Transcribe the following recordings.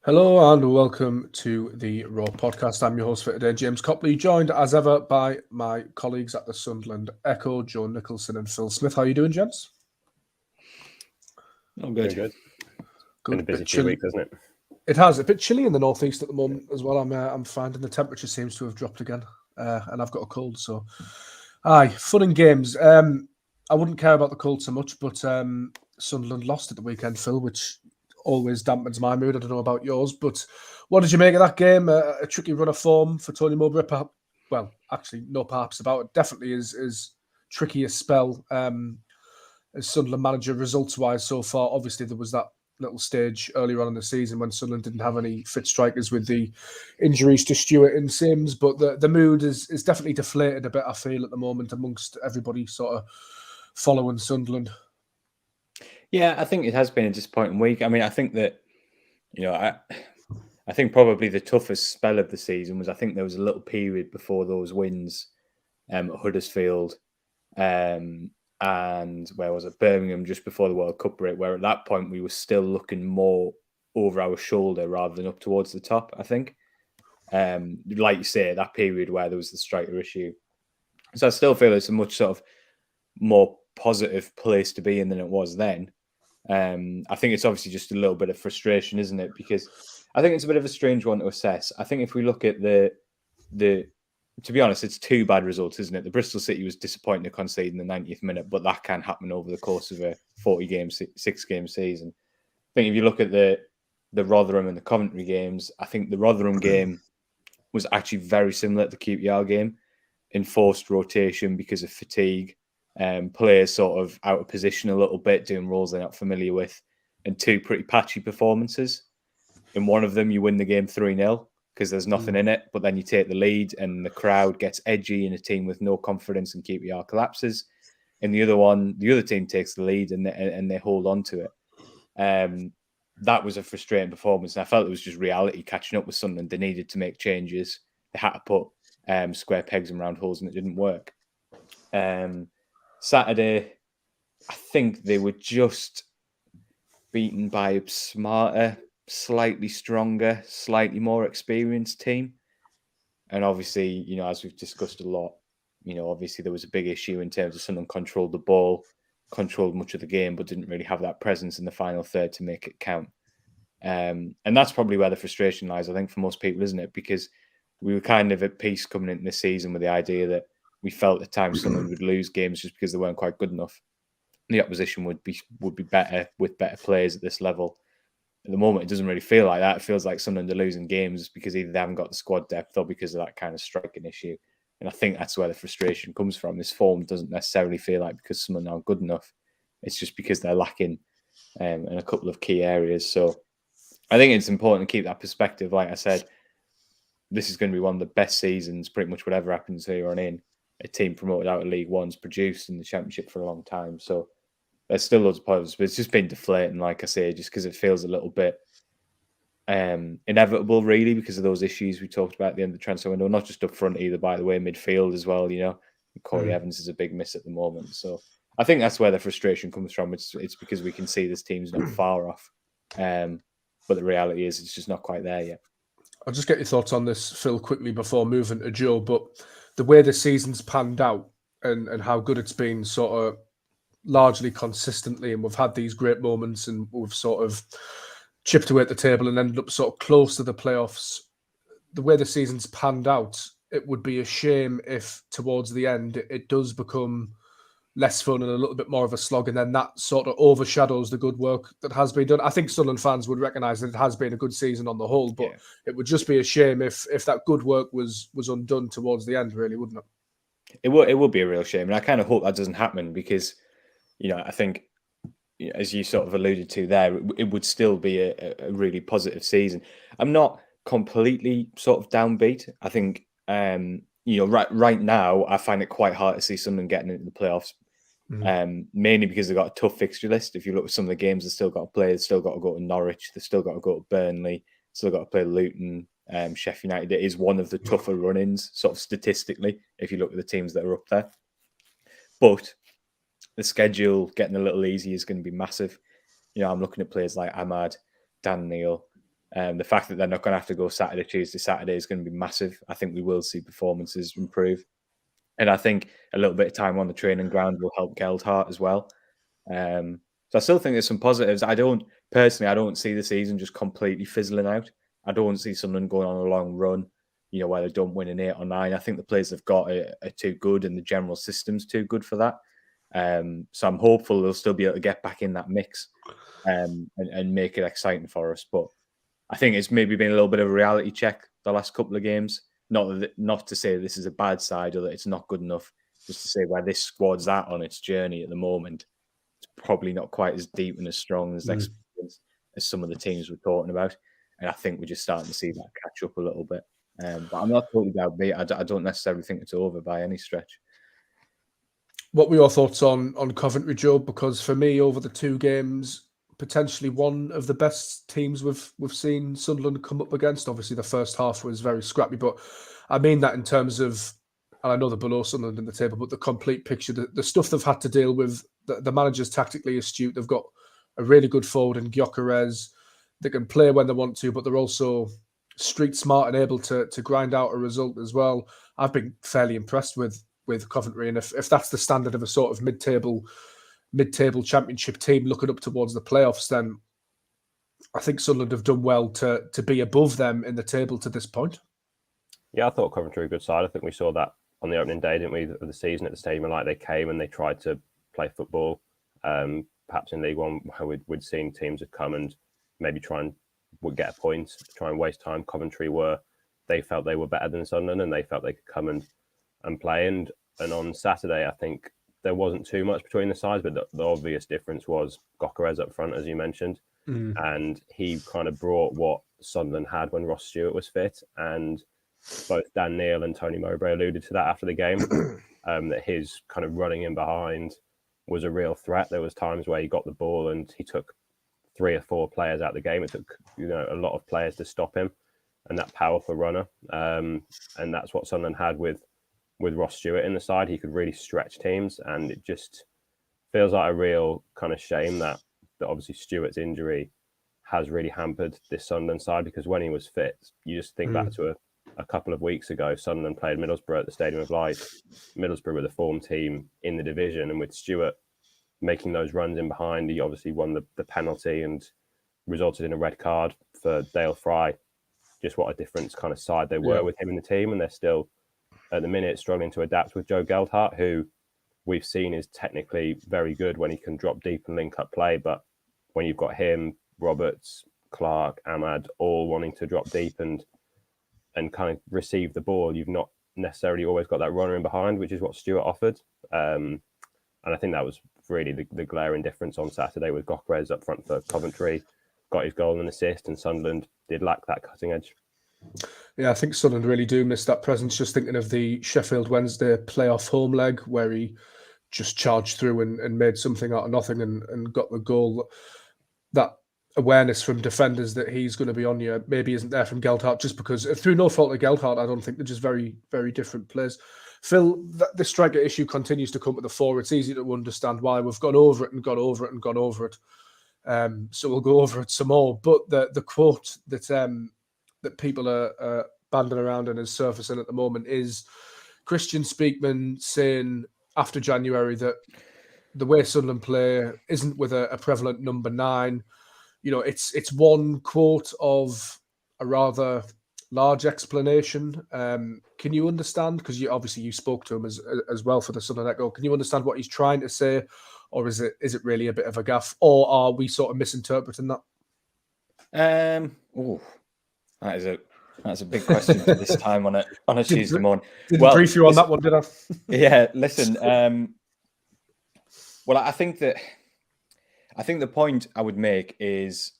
Hello and welcome to the Raw podcast. I'm your host for today, James Copley, joined as ever by my colleagues at the Sunderland Echo, Joe Nicholson and Phil Smith. How are you doing, gents? Oh, Very good. good. Good. Been a busy Bit few chilly. weeks, hasn't it? It has a bit chilly in the northeast at the moment as well. I'm finding the temperature seems to have dropped again, and I've got a cold. So, fun and games. I wouldn't care about the cold so much, but Sunderland lost at the weekend, Phil, which always dampens my mood. I don't know about yours, but what did you make of that game? A tricky run of form for Tony Mowbray. Well, actually, no perhaps about it. Definitely is tricky a spell as Sunderland manager results wise so far. Obviously, there was that little stage earlier on in the season when Sunderland didn't have any fit strikers with the injuries to Stewart and Sims, but the mood is definitely deflated a bit, I feel, at the moment amongst everybody sort of following Sunderland. Yeah, I think it has been a disappointing week. I mean, I think that, I think probably the toughest spell of the season was I think there was a little period before those wins at Huddersfield and where was it? Birmingham just before the World Cup break, where at that point we were still looking more over our shoulder rather than up towards the top, I think. Like you say, that period where there was the striker issue. So I still feel it's a much sort of more positive place to be in than it was then. I think it's obviously just a little bit of frustration, isn't it? Because I think it's a bit of a strange one to assess. I think if we look at the to be honest, it's two bad results, isn't it? The Bristol City was disappointing to concede in the 90th minute, but that can happen over the course of a 40-game, 6-game season. I think if you look at the Rotherham and the Coventry games, I think the Rotherham game was actually very similar to the QPR game, enforced rotation because of fatigue. Players sort of out of position a little bit, doing roles they're not familiar with, and two pretty patchy performances. In one of them, you win the game 3-0 because there's nothing in it, but then you take the lead and the crowd gets edgy and a team with no confidence in QPR collapses. In the other one, the other team takes the lead and they hold on to it. That was a frustrating performance, and I felt it was just reality catching up with Sunderland. They needed to make changes. They had to put square pegs in round holes, and it didn't work. Saturday, I think they were just beaten by a smarter, slightly stronger, slightly more experienced team. And obviously, as we've discussed a lot, obviously there was a big issue in terms of Sunderland controlled the ball, controlled much of the game, but didn't really have that presence in the final third to make it count. And that's probably where the frustration lies, I think, for most people, isn't it? Because we were kind of at peace coming into this season with the idea that we felt at times Sunderland would lose games just because they weren't quite good enough. The opposition would be better with better players at this level. At the moment, it doesn't really feel like that. It feels like Sunderland are losing games because either they haven't got the squad depth or because of that kind of striking issue. And I think that's where the frustration comes from. This form doesn't necessarily feel like because Sunderland aren't good enough. It's just because they're lacking in a couple of key areas. So I think it's important to keep that perspective. Like I said, this is going to be one of the best seasons, pretty much whatever happens here on in. A team promoted out of League One's produced in the Championship for a long time. So there's still loads of positives, but it's just been deflating, like I say, just because it feels a little bit inevitable, really, because of those issues we talked about at the end of the transfer window. Not just up front either, by the way, midfield as well. Corey Evans is a big miss at the moment. So I think that's where the frustration comes from. It's because we can see this team's not far off, but the reality is it's just not quite there yet. I'll just get your thoughts on this, Phil, quickly before moving to Joe. But the way the season's panned out and how good it's been, sort of largely consistently, and we've had these great moments, and we've sort of chipped away at the table and ended up sort of close to the playoffs. The way the season's panned out, it would be a shame if towards the end it does become less fun and a little bit more of a slog, and then that sort of overshadows the good work that has been done. I think Sunderland fans would recognise that it has been a good season on the whole, but it would just be a shame if that good work was undone towards the end, really, wouldn't it? It would be a real shame, and I kind of hope that doesn't happen because, I think, as you sort of alluded to there, it would still be a really positive season. I'm not completely sort of downbeat. I think, right now, I find it quite hard to see Sunderland getting into the playoffs. Mainly because they've got a tough fixture list. If you look at some of the games they've still got to play, they've still got to go to Norwich, they've still got to go to Burnley, still got to play Luton, Sheffield United. It is one of the tougher run-ins, sort of statistically, if you look at the teams that are up there. But the schedule getting a little easier is going to be massive. I'm looking at players like Ahmad, Dan Neil, The fact that they're not going to have to go Saturday, Tuesday, Saturday is going to be massive. I think we will see performances improve. And I think a little bit of time on the training ground will help Geldhart as well. So I still think there's some positives. I don't see the season just completely fizzling out. I don't see Sunderland going on a long run, where they don't win an 8 or 9. I think the players they've got are too good and the general system's too good for that. So I'm hopeful they'll still be able to get back in that mix and make it exciting for us. But I think it's maybe been a little bit of a reality check the last couple of games. Not to say this is a bad side or that it's not good enough, just to say where this squad's at on its journey at the moment. It's probably not quite as deep and as strong as experience as some of the teams we're talking about. And I think we're just starting to see that catch up a little bit. But I'm not totally downbeat. I don't necessarily think it's over by any stretch. What were your thoughts on Coventry, Joe? Because for me, over the 2 games, potentially one of the best teams we've seen Sunderland come up against. Obviously, the first half was very scrappy, but I mean that in terms of, and I know they're below Sunderland in the table, but the complete picture, the stuff they've had to deal with, the manager's tactically astute. They've got a really good forward in Gyökeres. They can play when they want to, but they're also street smart and able to grind out a result as well. I've been fairly impressed with Coventry, and if that's the standard of a sort of mid-table championship team looking up towards the playoffs, then I think Sunderland have done well to be above them in the table to this point. Yeah, I thought Coventry were a good side. I think we saw that on the opening day, didn't we, of the season at the stadium? Like, they came and they tried to play football. Perhaps in League One, where we'd seen teams have come and maybe try and get a point, try and waste time. Coventry they felt they were better than Sunderland, and they felt they could come and play. And on Saturday, I think there wasn't too much between the sides, but the obvious difference was Gyökeres up front, as you mentioned. And he kind of brought what Sunderland had when Ross Stewart was fit. And both Dan Neil and Tony Mowbray alluded to that after the game, that his kind of running in behind was a real threat. There was times where he got the ball and he took 3 or 4 players out of the game. It took a lot of players to stop him, and that powerful runner. And that's what Sunderland had with Ross Stewart in the side. He could really stretch teams, and it just feels like a real kind of shame that obviously Stewart's injury has really hampered this Sunderland side, because when he was fit, you just think back to a couple of weeks ago, Sunderland played Middlesbrough at the Stadium of Light. Middlesbrough were the form team in the division, and with Stewart making those runs in behind, he obviously won the penalty and resulted in a red card for Dale Fry. Just what a different kind of side they were with him in the team, and they're still at the minute struggling to adapt with Joe Geldhart, who we've seen is technically very good when he can drop deep and link up play. But when you've got him, Roberts, Clark, Ahmad all wanting to drop deep and kind of receive the ball, you've not necessarily always got that runner in behind, which is what Stewart offered. And I think that was really the glaring difference on Saturday, with Gyökeres up front for Coventry, got his goal and assist, and Sunderland did lack that cutting edge. Yeah, I think Sunderland really do miss that presence. Just thinking of the Sheffield Wednesday playoff home leg, where he just charged through and made something out of nothing and got the goal. That awareness from defenders that he's going to be on you maybe isn't there from Geldhart, just because through no fault of Geldhart, I don't think they're just very, very different players. Phil, the striker issue continues to come to the fore. It's easy to understand why. We've gone over it and gone over it and gone over it. So we'll go over it some more. But the quote that people are banding around and is surfacing at the moment is Christian Speakman saying after January that the way Sunderland play isn't with a prevalent number 9. It's one quote of a rather large explanation. Can you understand? Because you spoke to him as well for the Sunderland Echo. Can you understand what he's trying to say, or is it really a bit of a gaff, or are we sort of misinterpreting that? That's a big question for this time on a Tuesday morning. Didn't brief you on that one, did I? Yeah, listen. Well, I think the point I would make is,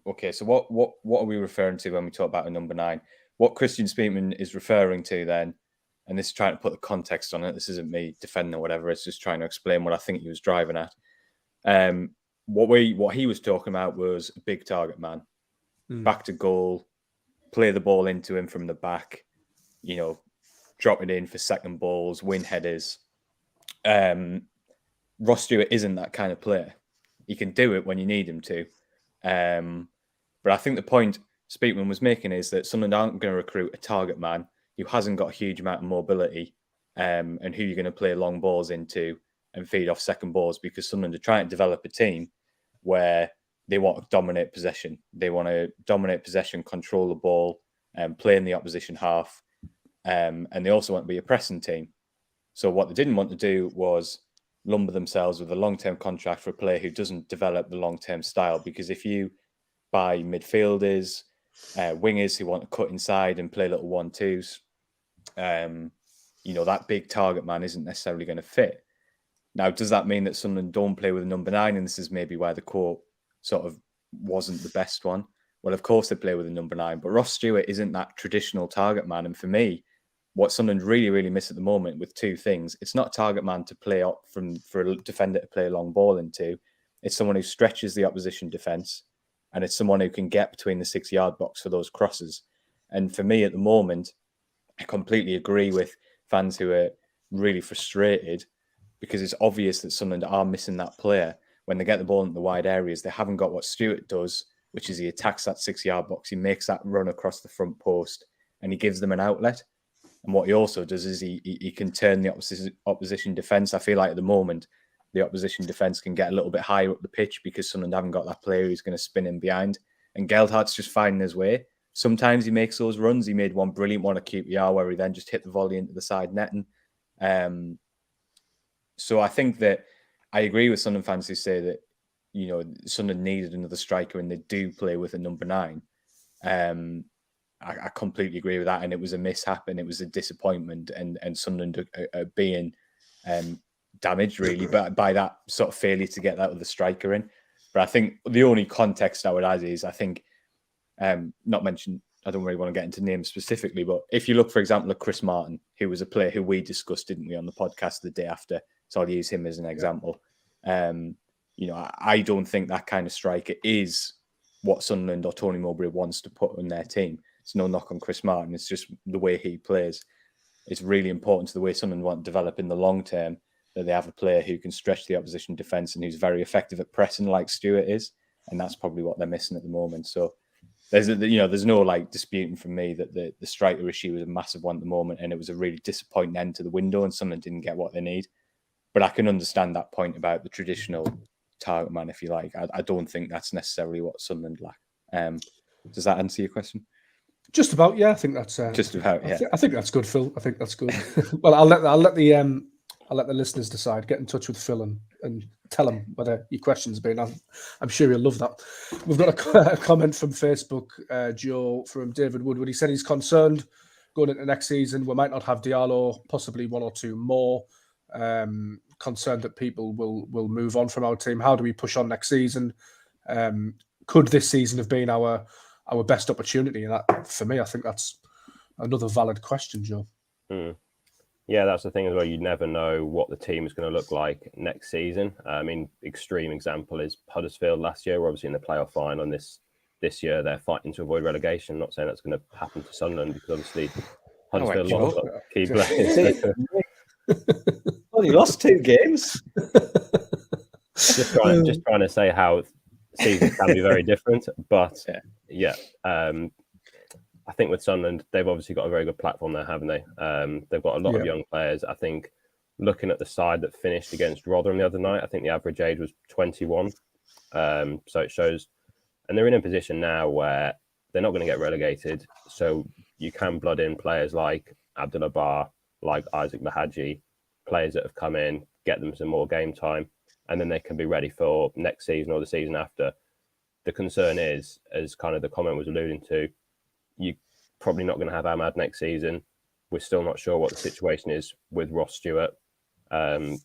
okay, so what are we referring to when we talk about a number 9? What Christian Speakman is referring to then, and this is trying to put the context on it, this isn't me defending or whatever, it's just trying to explain what I think he was driving at. What he was talking about was a big target man, back to goal, play the ball into him from the back, drop it in for second balls, win headers. Ross Stewart isn't that kind of player. He can do it when you need him to. But I think the point Speakman was making is that Sunderland aren't going to recruit a target man who hasn't got a huge amount of mobility, and who you're going to play long balls into and feed off second balls, because Sunderland are trying to develop a team where they want to dominate possession. They want to dominate possession, control the ball, and play in the opposition half. And they also want to be a pressing team. So what they didn't want to do was lumber themselves with a long-term contract for a player who doesn't develop the long-term style. Because if you buy midfielders, wingers who want to cut inside and play little 1-2s, that big target man isn't necessarily going to fit. Now, does that mean that Sunderland don't play with a number 9? And this is maybe where the quote sort of wasn't the best one. Well, of course they play with a number 9, but Ross Stewart isn't that traditional target man. And for me, what Sunderland really, really miss at the moment with two things: it's not a target man to play up for a defender to play a long ball into. It's someone who stretches the opposition defence, and it's someone who can get between the 6-yard box for those crosses. And for me at the moment, I completely agree with fans who are really frustrated, because it's obvious that Sunderland are missing that player. When they get the ball in the wide areas, they haven't got what Stewart does, which is he attacks that 6-yard box, he makes that run across the front post, and he gives them an outlet. And what he also does is he can turn the opposition defence. I feel like at the moment, the opposition defence can get a little bit higher up the pitch because Sunderland haven't got that player who's going to spin in behind. And Geldhardt's just finding his way. Sometimes he makes those runs. He made one brilliant one at QPR where he then just hit the volley into the side netting. So I think that I agree with Sunderland fans who say that, Sunderland needed another striker and they do play with a number 9. I completely agree with that. And it was a mishap and it was a disappointment, and Sunderland are being damaged really by that sort of failure to get that other striker in. But I think the only context I would add is, I think, not mentioned, I don't really want to get into names specifically, but if you look, for example, at Chris Martin, who was a player who we discussed, didn't we, on the podcast the day after? So I'll use him as an example. I don't think that kind of striker is what Sunderland or Tony Mowbray wants to put on their team. It's no knock on Chris Martin. It's just the way he plays. It's really important to the way Sunderland want to develop in the long term that they have a player who can stretch the opposition defence and who's very effective at pressing like Stewart is. And that's probably what they're missing at the moment. So there's no disputing from me that the striker issue is a massive one at the moment, and it was a really disappointing end to the window and Sunderland didn't get what they need. But I can understand that point about the traditional target man, if you like. I don't think that's necessarily what Sunderland lack. Does that answer your question? Just about, yeah. I think that's just about. Yeah, I think that's good, Phil. I think that's good. Well, I'll let the listeners decide. Get in touch with Phil and tell him whether your question's been. I'm sure he'll love that. We've got a comment from Facebook, Joe, from David Woodward. He said he's concerned going into next season. We might not have Diallo, possibly one or two more. Concerned that people will move on from our team. How do we push on next season? Could this season have been our best opportunity? And that, for me, I think that's another valid question, Joe. Yeah, that's the thing as well. You never know what the team is going to look like next season. Extreme example is Huddersfield last year. We're obviously in the playoff final, and this year they're fighting to avoid relegation. I'm not saying that's going to happen to Sunderland, because obviously Huddersfield lost key players. Well, you lost 2 games. just trying to say how seasons can be very different. But yeah. I think with Sunderland, they've obviously got a very good platform there, haven't they? They've got a lot of young players. I think looking at the side that finished against Rotherham the other night, I think the average age was 21. So it shows, and they're in a position now where they're not going to get relegated. So you can blood in players like Abdullah Bar, like Isaac Bahaji, players that have come in, get them some more game time, and then they can be ready for next season or the season after. The concern is, as kind of the comment was alluding to, you're probably not going to have Ahmad next season. We're still not sure what the situation is with Ross Stewart. So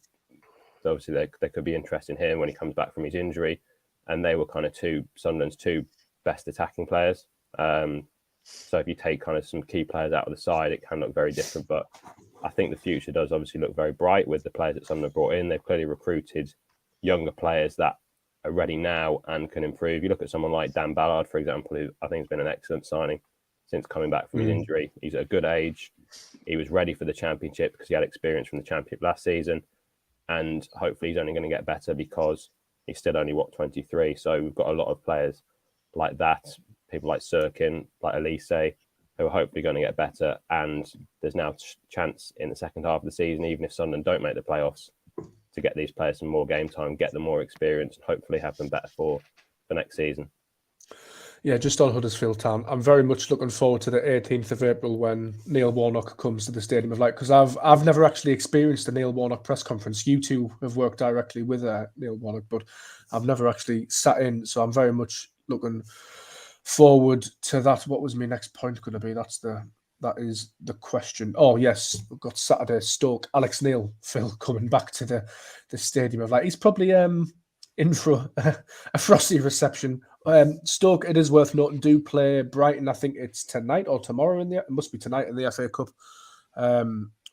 obviously, there could be interest in him when he comes back from his injury. And they were kind of Sunderland's 2 best attacking players. So if you take kind of some key players out of the side, it can look very different. But I think the future does obviously look very bright with the players that Sunderland brought in. They've clearly recruited younger players that are ready now and can improve. You look at someone like Dan Ballard, for example, who I think has been an excellent signing since coming back from his injury. He's at a good age. He was ready for the Championship because he had experience from the Championship last season. And hopefully he's only going to get better because he's still only, 23. So we've got a lot of players like that, people like Sirkin, like Elise, who are hopefully going to get better. And there's now chance in the second half of the season, even if Sunderland don't make the playoffs, to get these players some more game time, get them more experience, and hopefully have them better for next season. Yeah, just on Huddersfield Town, I'm very much looking forward to the 18th of April when Neil Warnock comes to the Stadium of Light, because I've never actually experienced a Neil Warnock press conference. You two have worked directly with Neil Warnock, but I've never actually sat in, so I'm very much looking forward to that. What was my next point going to be? That is the question. Oh yes, we've got Saturday Stoke. Alex Neil, Phil, coming back to the Stadium of Light. He's probably in for a frosty reception. Stoke, it is worth noting, do play Brighton. I think it's tonight or tomorrow it must be tonight in the FA Cup.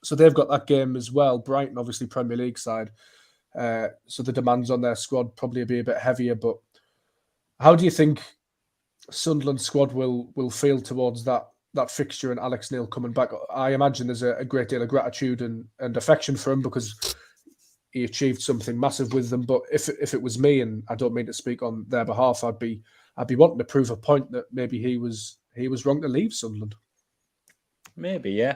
So they've got that game as well. Brighton, obviously Premier League side. So the demands on their squad probably be a bit heavier. But how do you think Sunderland squad will feel towards that fixture and Alex Neil coming back? I imagine there's a great deal of gratitude and affection for him because he achieved something massive with them. But if it was me, and I don't mean to speak on their behalf, I'd be wanting to prove a point that maybe he was wrong to leave Sunderland. Maybe, yeah.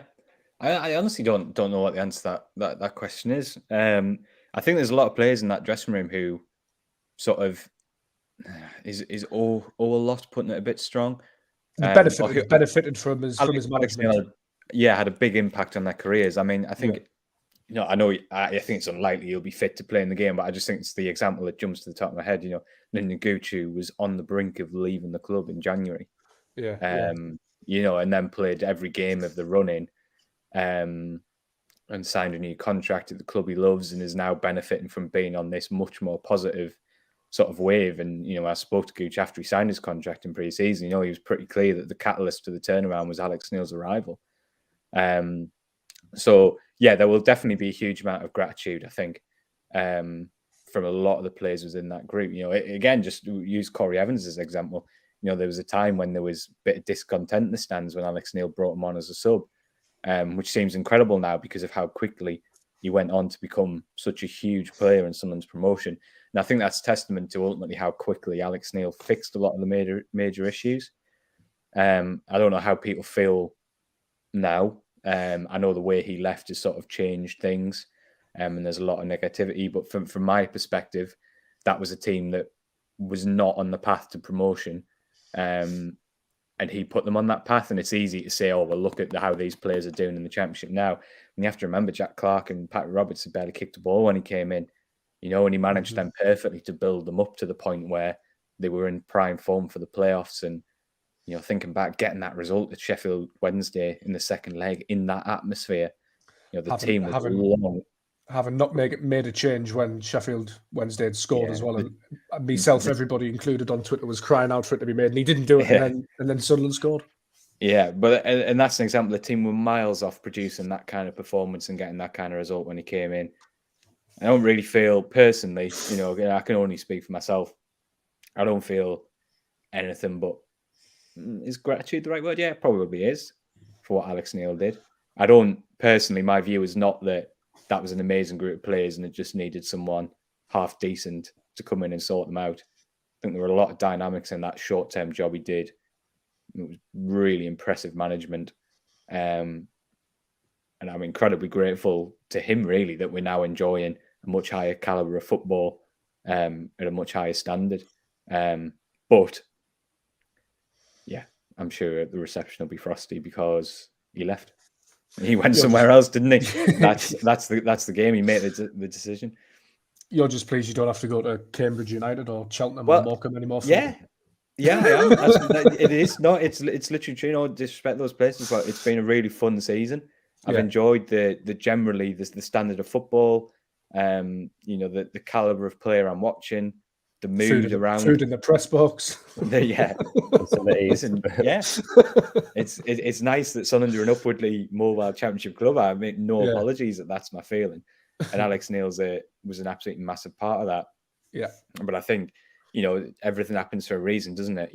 I honestly don't know what the answer to that question is. I think there's a lot of players in that dressing room who sort of is all lost, putting it a bit strong. Benefited from his management. Had a big impact on their careers. I mean, I think. Yeah. I think it's unlikely he'll be fit to play in the game, but I just think it's the example that jumps to the top of my head. Nnaguchu was on the brink of leaving the club in January. And then played every game of the run-in, and signed a new contract at the club he loves, and is now benefiting from being on this much more positive sort of wave. And I spoke to Gooch after he signed his contract in pre-season. He was pretty clear that the catalyst to the turnaround was Alex Neil's arrival. So yeah, there will definitely be a huge amount of gratitude, I think, from a lot of the players within that group. Again, just use Corey Evans as an example. There was a time when there was a bit of discontent in the stands when Alex Neil brought him on as a sub, which seems incredible now because of how quickly he went on to become such a huge player in Sunderland's promotion. And I think that's testament to ultimately how quickly Alex Neil fixed a lot of the major issues. I don't know how people feel now. I know the way he left has sort of changed things, and there's a lot of negativity. But from my perspective, that was a team that was not on the path to promotion, and he put them on that path. And it's easy to say, "Oh, well, look at how these players are doing in the Championship now." And you have to remember, Jack Clark and Pat Roberts had barely kicked a ball when he came in, and he managed them perfectly to build them up to the point where they were in prime form for the playoffs. And thinking back, getting that result at Sheffield Wednesday in the second leg in that atmosphere, the team was long. Having not made a change when Sheffield Wednesday had scored as well, and myself, everybody included on Twitter, was crying out for it to be made, and he didn't do it, and then Sunderland scored. Yeah, but and that's an example. The team were miles off producing that kind of performance and getting that kind of result when he came in. I don't really feel personally, I can only speak for myself. I don't feel anything but. Is gratitude the right word? Yeah, it probably is for what Alex Neil did. I don't personally, my view is not that was an amazing group of players and it just needed someone half decent to come in and sort them out. I think there were a lot of dynamics in that short-term job he did. It was really impressive management. And I'm incredibly grateful to him, really, that we're now enjoying a much higher caliber of football at a much higher standard. But yeah, I'm sure the reception will be frosty because he left. He went somewhere else, didn't he? That's the game. He made the decision. You're just pleased you don't have to go to Cambridge United or Cheltenham or Morecambe anymore. Yeah, I am. It is. No, it's literally true. Disrespect those places, but it's been a really fun season. I've enjoyed the generally the standard of football. The caliber of player I'm watching. The mood around food in the press box. Listen, it's nice that Sunderland are an upwardly mobile Championship club. I make no apologies that's my feeling. And Alex Neil was an absolutely massive part of that. Yeah, but I think everything happens for a reason, doesn't it?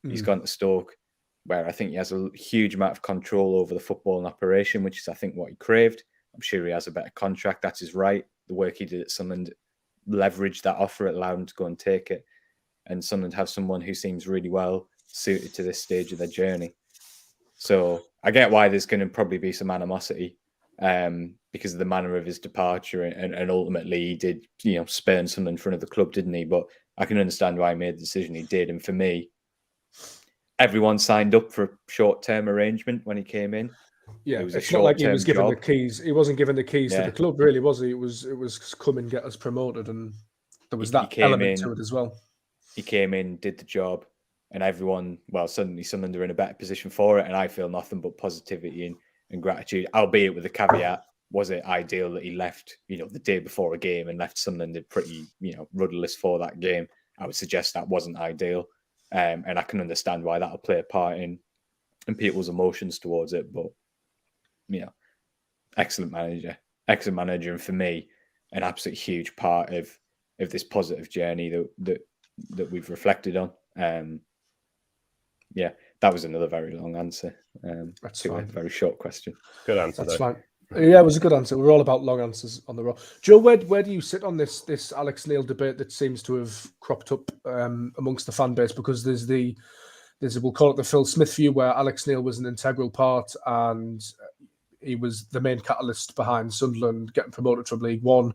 He's gone to Stoke, where I think he has a huge amount of control over the football and operation, which is I think what he craved. I'm sure he has a better contract. That's his right. The work he did at Sunderland leveraged that offer, it allowed him to go and take it. And Sunderland have someone who seems really well suited to this stage of their journey. So I get why there's going to probably be some animosity because of the manner of his departure, and ultimately he did, spurn something in front of the club, didn't he? But I can understand why he made the decision he did. And for me, everyone signed up for a short-term arrangement when he came in. Yeah, it was it's not like he was given job. the keys. He wasn't given the keys to the club, really, was he? It was come and get us promoted, and there was that element to it as well. He came in, did the job, and everyone, suddenly Sunderland are in a better position for it. And I feel nothing but positivity and gratitude, albeit with the caveat: was it ideal that he left, the day before a game and left Sunderland pretty, rudderless for that game? I would suggest that wasn't ideal, and I can understand why that'll play a part in people's emotions towards it. But excellent manager, and for me, an absolute huge part of this positive journey that we've reflected on. That was another very long answer. That's to fine. a very short question. Good answer. That's fine. Yeah, it was a good answer. We're all about long answers on the roll. Joe, where do you sit on this Alex Neil debate that seems to have cropped up amongst the fan base? Because there's we'll call it the Phil Smith view, where Alex Neil was an integral part and he was the main catalyst behind Sunderland getting promoted from League One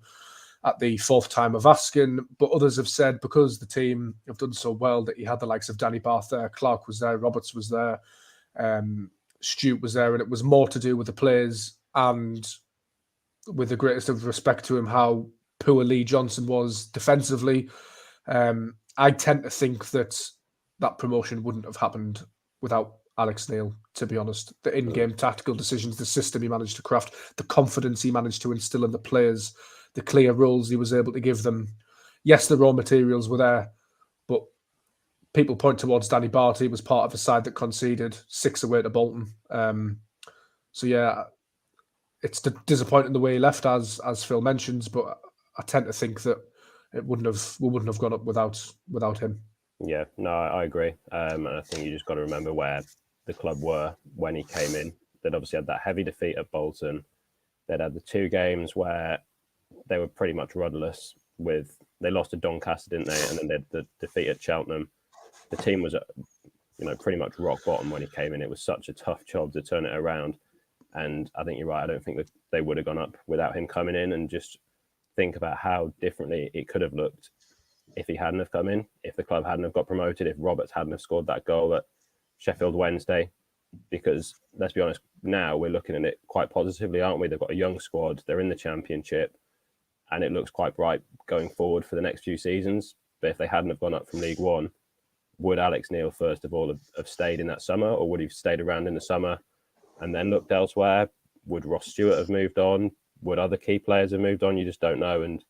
at the fourth time of asking. But others have said because the team have done so well that he had the likes of Danny Barth there, Clark was there, Roberts was there, Stewart was there, and it was more to do with the players and, with the greatest of respect to him, how poor Lee Johnson was defensively. I tend to think that promotion wouldn't have happened without Alex Neil, to be honest. The in-game tactical decisions, the system he managed to craft, the confidence he managed to instill in the players, the clear roles he was able to give them. Yes, the raw materials were there, but people point towards Danny Barty. He was part of a side that conceded 6 away to Bolton. So yeah, it's disappointing the way he left, as Phil mentions, but I tend to think that we wouldn't have gone up without him. Yeah, no, I agree. And I think you just got to remember where the club were when he came in. They'd obviously had that heavy defeat at Bolton. They'd had the 2 games where they were pretty much rudderless. They lost to Doncaster, didn't they? And then they had the defeat at Cheltenham. The team was, pretty much rock bottom when he came in. It was such a tough job to turn it around. And I think you're right. I don't think that they would have gone up without him coming in. And just think about how differently it could have looked if he hadn't have come in, if the club hadn't have got promoted, if Roberts hadn't have scored that goal at Sheffield Wednesday. Because let's be honest, now we're looking at it quite positively, aren't we? They've got a young squad. They're in the Championship, and it looks quite bright going forward for the next few seasons. But if they hadn't have gone up from League One, would Alex Neil first of all have stayed in that summer, or would he have stayed around in the summer and then looked elsewhere? Would Ross Stewart have moved on? Would other key players have moved on? You just don't know. And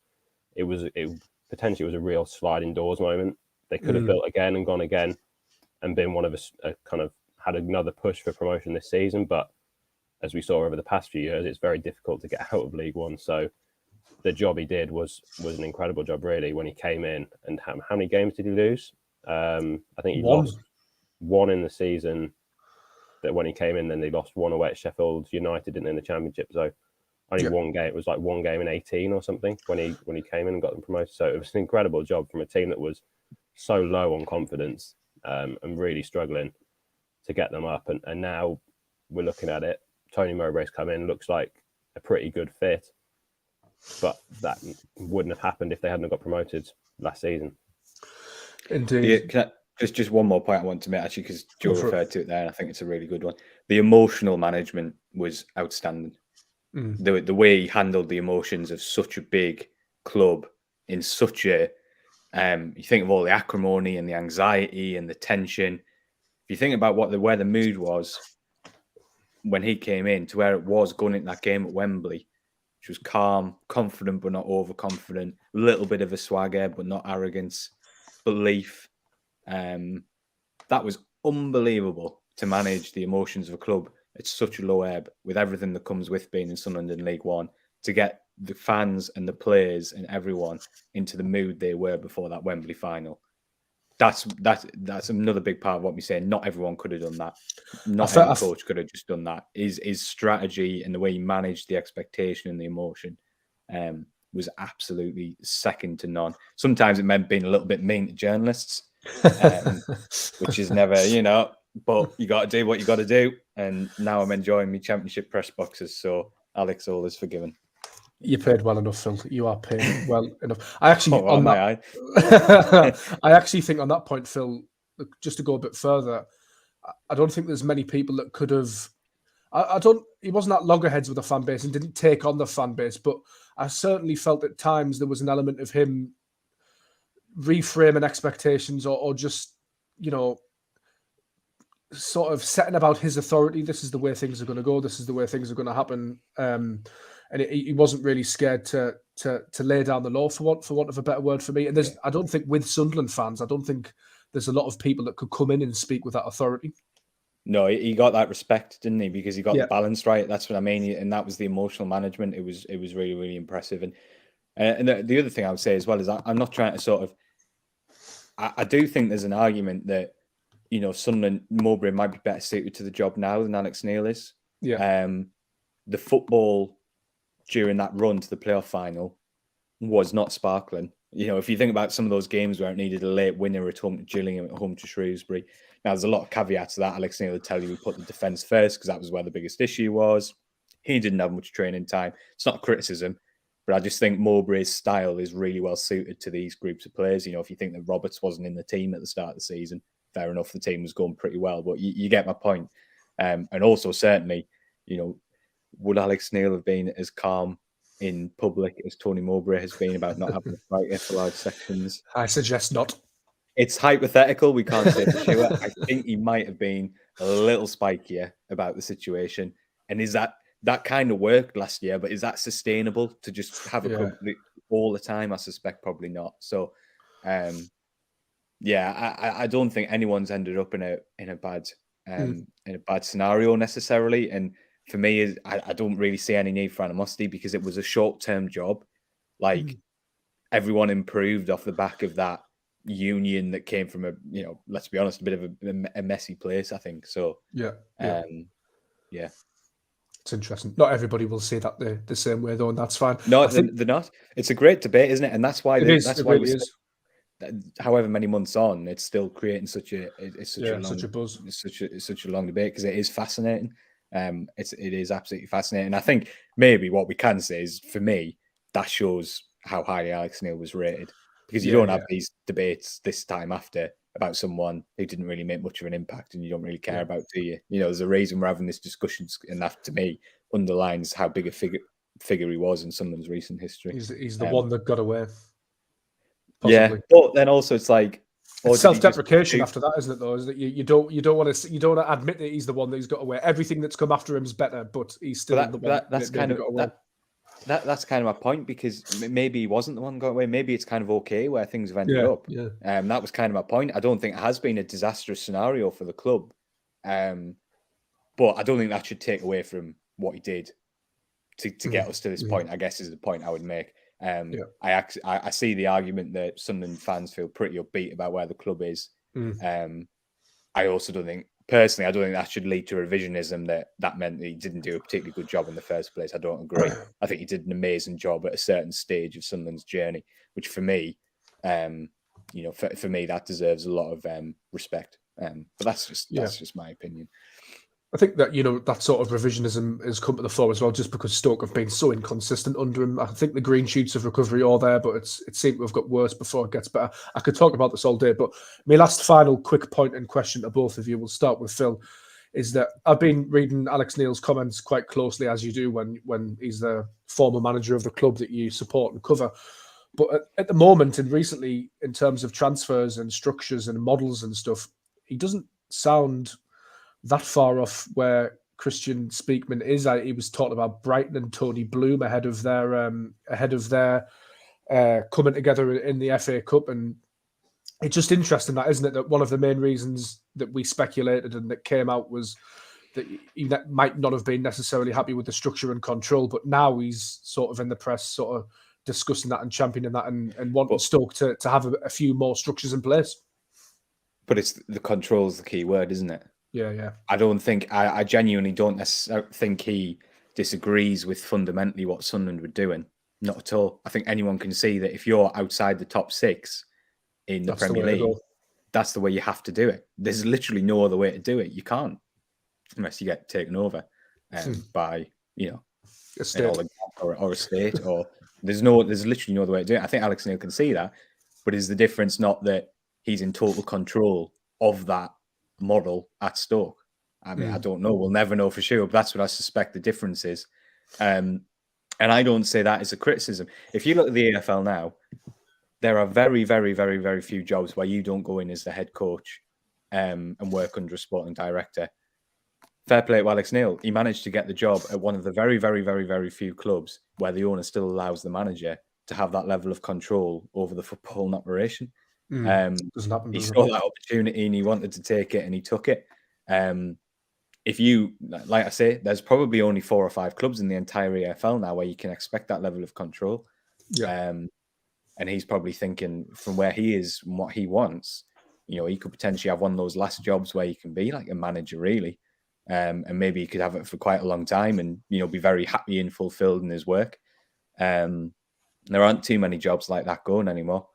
it potentially was a real sliding doors moment. They could have built again and gone again and been one of us, kind of had another push for promotion this season. But as we saw over the past few years, it's very difficult to get out of League One. So the job he did was an incredible job, really, when he came in. And how many games did he lose? I think he lost 1 in the season that when he came in. Then they lost 1 away at Sheffield United in the Championship. So only 1 game. It was like 1 game in 18 or something when he came in and got them promoted. So it was an incredible job from a team that was so low on confidence and really struggling to get them up. And now we're looking at it. Tony Mowbray's come in, looks like a pretty good fit. But that wouldn't have happened if they hadn't got promoted last season. Indeed. Yeah, just one more point I want to make, actually, because Joe referred to it there, and I think it's a really good one. The emotional management was outstanding. The way he handled the emotions of such a big club in such a... you think of all the acrimony and the anxiety and the tension. If you think about where the mood was when he came in to where it was going into that game at Wembley, which was calm, confident but not overconfident, a little bit of a swagger but not arrogance, belief. That was unbelievable to manage the emotions of a club at such a low ebb, with everything that comes with being in Sunderland in League One, to get the fans and the players and everyone into the mood they were before that Wembley final. That's another big part of what we're saying. Not everyone could have done that. Not every coach could have just done that. His strategy and the way he managed the expectation and the emotion was absolutely second to none. Sometimes it meant being a little bit mean to journalists, which is never, but you got to do what you got to do. And now I'm enjoying my championship press boxes. So Alex, all is forgiven. You paid well enough, Phil. You are paid well enough. I actually, I actually think on that point, Phil, just to go a bit further, I don't think there's many people that could have. He wasn't at loggerheads with the fan base and didn't take on the fan base, but I certainly felt at times there was an element of him reframing expectations or just, sort of setting about his authority. This is the way things are going to go. This is the way things are going to happen. And he wasn't really scared to lay down the law, for want of a better word for me. And I don't think with Sunderland fans, I don't think there's a lot of people that could come in and speak with that authority. No, he got that respect, didn't he? Because he got the balance right. That's what I mean. And that was the emotional management. It was really, really impressive. And the other thing I would say as well is I'm not trying to sort of. I do think there's an argument that Sunderland Mowbray might be better suited to the job now than Alex Neil is. Yeah. The football during that run to the playoff final was not sparkling. If you think about some of those games where it needed a late winner at home to Gillingham, at home to Shrewsbury. Now, there's a lot of caveats to that. Alex Neil would tell you we put the defence first because that was where the biggest issue was. He didn't have much training time. It's not a criticism, but I just think Mowbray's style is really well suited to these groups of players. If you think that Roberts wasn't in the team at the start of the season, fair enough, the team was going pretty well, but you get my point. And also, certainly, would Alex Neil have been as calm in public as Tony Mowbray has been about not having a fight for large sections? I suggest not. It's hypothetical. We can't say for sure. I think he might have been a little spikier about the situation. And is that kind of worked last year, but is that sustainable to just have a conflict all the time? I suspect probably not. So, I don't think anyone's ended up in a bad scenario necessarily. And for me, I don't really see any need for animosity because it was a short-term job. Like everyone improved off the back of that union that came from let's be honest, a bit of a messy place, I think. So it's interesting. Not everybody will say that the same way though, and that's fine. No, they're not. It's a great debate, isn't it? And that's why however many months on, it's still creating such a buzz. It's such a long debate because it is fascinating. It is absolutely fascinating. I think maybe what we can say is, for me, that shows how highly Alex Neil was rated, because you don't have these debates this time after about someone who didn't really make much of an impact and you don't really care about, do you? There's a reason we're having this discussion, and that to me underlines how big a figure he was in Sunderland's recent history. He's the one that got away. Possibly. Yeah, but then also it's like it's self-deprecation after that, isn't it? Though, is that you don't want to admit that he's the one that he's got away. Everything that's come after him is better, but he's still the one that's kind of got away. That's kind of my point, because maybe he wasn't the one got away. Maybe it's kind of okay where things have ended up. Yeah. That was kind of my point. I don't think it has been a disastrous scenario for the club, but I don't think that should take away from what he did to get us to this point. I guess is the point I would make. I see the argument that Sunderland fans feel pretty upbeat about where the club is. I also don't think. Personally, I don't think that should lead to revisionism that meant that he didn't do a particularly good job in the first place. I don't agree. I think he did an amazing job at a certain stage of Sunderland's journey, which for me, for me, that deserves a lot of respect. But that's just my opinion. I think that, that sort of revisionism has come to the fore as well, just because Stoke have been so inconsistent under him. I think the green shoots of recovery are there, but it seemed to have got worse before it gets better. I could talk about this all day, but my last final quick point and question to both of you, we'll start with Phil, is that I've been reading Alex Neil's comments quite closely, as you do when he's the former manager of the club that you support and cover. But at the moment and recently, in terms of transfers and structures and models and stuff, he doesn't sound that far off where Christian Speakman is. He was talking about Brighton and Tony Bloom ahead of their coming together in the FA Cup, and it's just interesting, that isn't it? That one of the main reasons that we speculated and that came out was that he might not have been necessarily happy with the structure and control, but now he's sort of in the press, sort of discussing that and championing that and wanting Stoke to have a few more structures in place. But it's the control is the key word, isn't it? Yeah. I genuinely don't necessarily think he disagrees with fundamentally what Sunderland were doing. Not at all. I think anyone can see that if you're outside the top 6 in the Premier League, that's the way you have to do it. There's literally no other way to do it. You can't, unless you get taken over by, a state. an oligarch or a state. Or there's literally no other way to do it. I think Alex Neil can see that, but is the difference not that he's in total control of that model at Stoke? I mean, I don't know. We'll never know for sure, but that's what I suspect the difference is. And I don't say that as a criticism. If you look at the AFL now, there are very, very, very, very few jobs where you don't go in as the head coach and work under a sporting director. Fair play to Alex Neil. He managed to get the job at one of the very, very, very, very few clubs where the owner still allows the manager to have that level of control over the football and operation. Doesn't happen, he saw that opportunity and he wanted to take it and he took it. If you, like I say, there's probably only 4 or 5 clubs in the entire EFL now where you can expect that level of control. Yeah. And he's probably thinking from where he is and what he wants, he could potentially have one of those last jobs where he can be like a manager, really. And maybe he could have it for quite a long time and, be very happy and fulfilled in his work. There aren't too many jobs like that going anymore.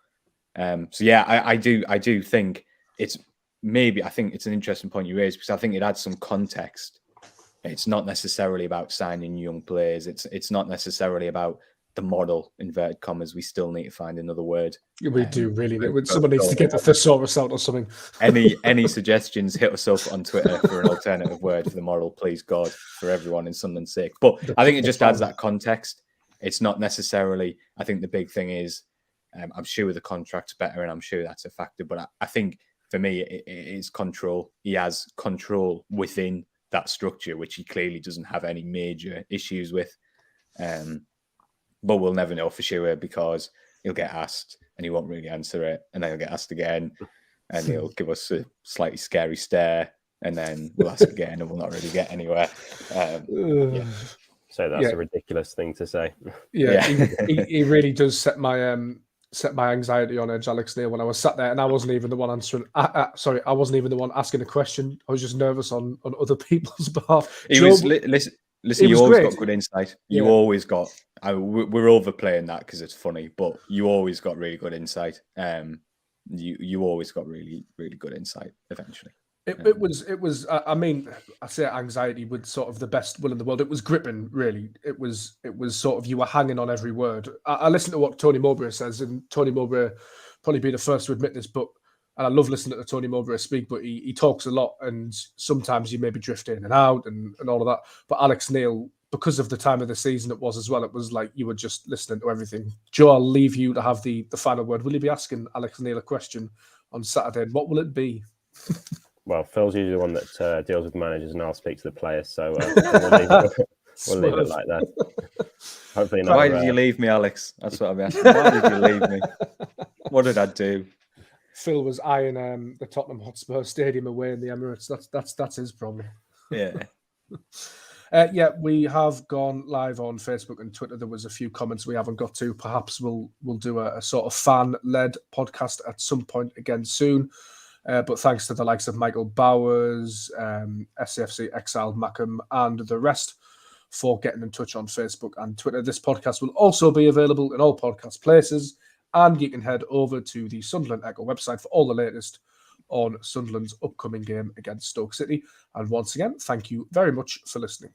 So yeah, I do think I think it's an interesting point you raised because I think it adds some context. It's not necessarily about signing young players. It's not necessarily about the model, inverted commas. We still need to find another word. We do really need. Someone needs to get the thesaurus out or something. Any suggestions, hit us up on Twitter for an alternative word for the model, please God, for everyone in Sunderland's sake. But I think it just adds that context. It's not necessarily, I think the big thing is, I'm sure the contract's better and I'm sure that's a factor. But I think for me, it is control. He has control within that structure, which he clearly doesn't have any major issues with. But we'll never know for sure because he'll get asked and he won't really answer it. And then he'll get asked again and he'll give us a slightly scary stare. And then we'll ask again and we'll not really get anywhere. Yeah. So that's a ridiculous thing to say. Yeah. He really does set my anxiety on edge, Alex Neil, when I was sat there and I wasn't even the one answering. I wasn't even the one asking a question. I was just nervous on other people's behalf. Listen, you always got good insight. You always got. We're overplaying that because it's funny, but you always got really good insight. You always got really, really good insight. Eventually, it was. I mean, I say anxiety with sort of the best will in the world. It was gripping, really. It was sort of you were hanging on every word. I listened to what Tony Mowbray says, and Tony Mowbray probably be the first to admit this, but. And I love listening to Tony Mowbray speak, but he talks a lot and sometimes you maybe drift in and out and all of that. But Alex Neil, because of the time of the season it was as well, it was like you were just listening to everything. Joe, I'll leave you to have the final word. Will you be asking Alex Neil a question on Saturday? And what will it be? Well, Phil's usually the one that deals with managers and I'll speak to the players. So we'll leave it like that. Hopefully not. Why did you leave me, Alex? That's what I'm asking. Why did you leave me? What did I do? Phil was eyeing the Tottenham Hotspur Stadium away in the Emirates. That's his problem. Yeah. We have gone live on Facebook and Twitter. There was a few comments we haven't got to. Perhaps we'll do a sort of fan-led podcast at some point again soon. But thanks to the likes of Michael Bowers, SCFC, Exile, Mackham, and the rest for getting in touch on Facebook and Twitter. This podcast will also be available in all podcast places. And you can head over to the Sunderland Echo website for all the latest on Sunderland's upcoming game against Stoke City. And once again, thank you very much for listening.